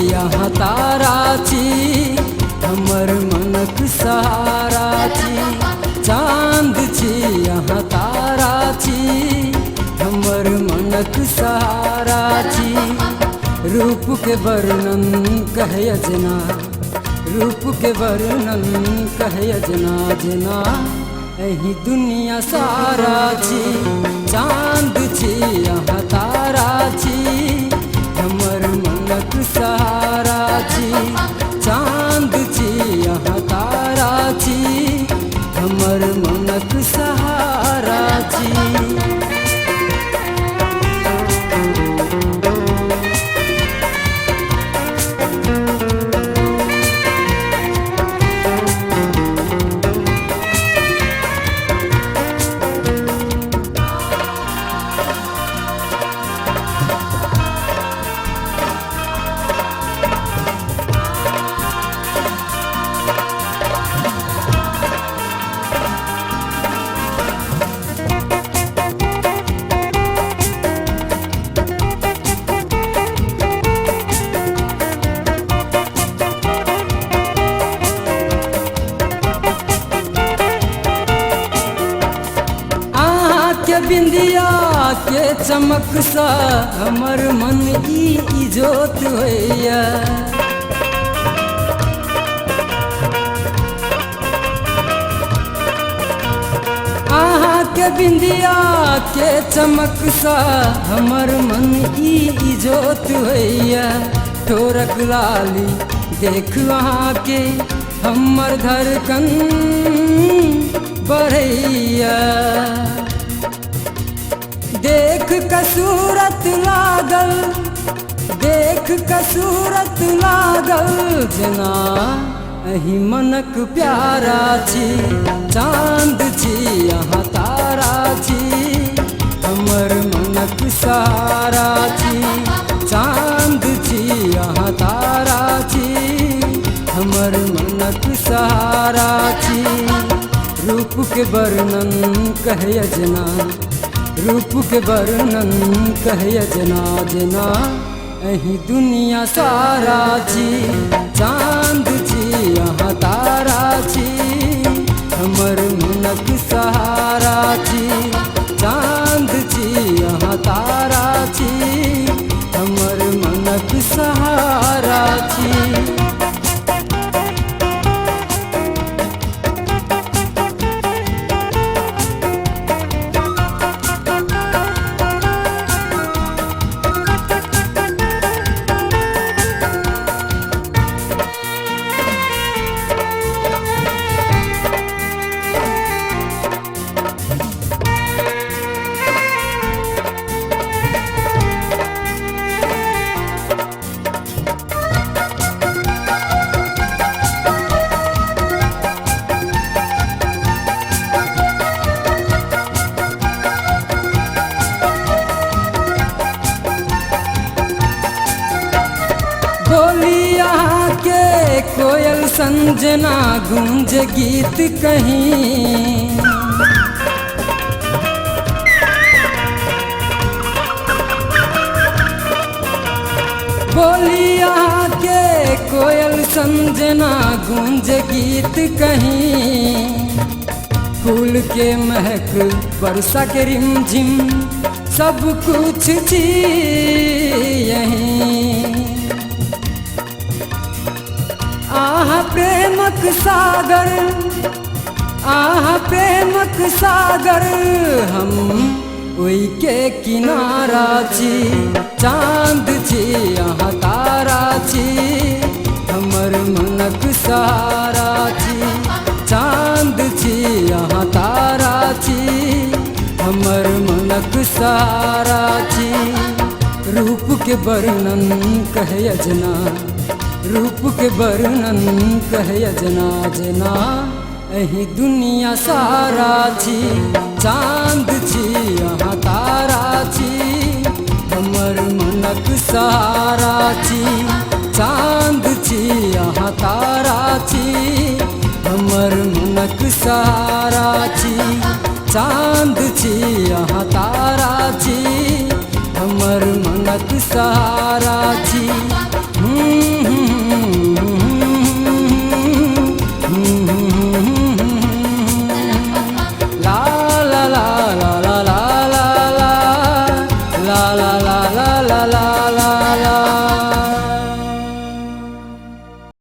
यहाँ तारा छी, हमर मनक सहारा छी। चाँद छी यहाँ तारा छी, हमर मनक सहारा छी। रूप के वर्णन कहे अजना, रूप के वर्णन कहे अजना जना, एही दुनिया सारा छी। चाँद छी यहाँ तारा छी, हमर मनक सहारा छी। चाँद छी यहाँ तारा छी, हमर मनक सहारा छी। बिंदिया के चमक सा हमर मन ई इजोत होइया। आहा के बिंदिया के चमक सा हमर मन ई इजोत होइया। ठोरक लाली देख वहाँ के हमर धड़कन बढ़ैया। देख कसूरत लागल, देख कसूरत लागल जना, एही मनक प्यारा छी। चाँद छी यहाँ तारा छी, हमर मनक सहारा छी। चाँद छी यहाँ तारा छी, हमर मनक सहारा छी। रूप के वर्णन कहे अजना, रूप के वर्णन कहे अजना जना, एही दुनिया सारा छी। चाँद छी यहाँ तारा छी, हमर मनक सहारा छी। चाँद छी यहाँ तारा छी, हमर मनक सहारा छी। कोयल संजना गूंज गीत कहीं, बोलिया के कोयल संजना गूंज गीत कहीं। फूल के महक वर्षा के रिमझिम सब कुछ छी यहीं। आह प्रेमक सागर, आह प्रेमक सागर, हम ओई के किनारा छी। चाँद छी यहाँ तारा छी, हमर मनक सहारा छी। चाँद छी यहाँ तारा छी, हमर मनक सहारा छी। रूप के वर्णन कहे अजना, रूप के वर्णन कहे अजना जना, एही दुनिया सारा छी। चाँद छी यहाँ तारा छी, हमर मनक सहारा छी। चाँद छी यहाँ तारा छी, हमर मनक सहारा छी। चाँद छी यहाँ तारा छी, हमर मनक सहारा छी।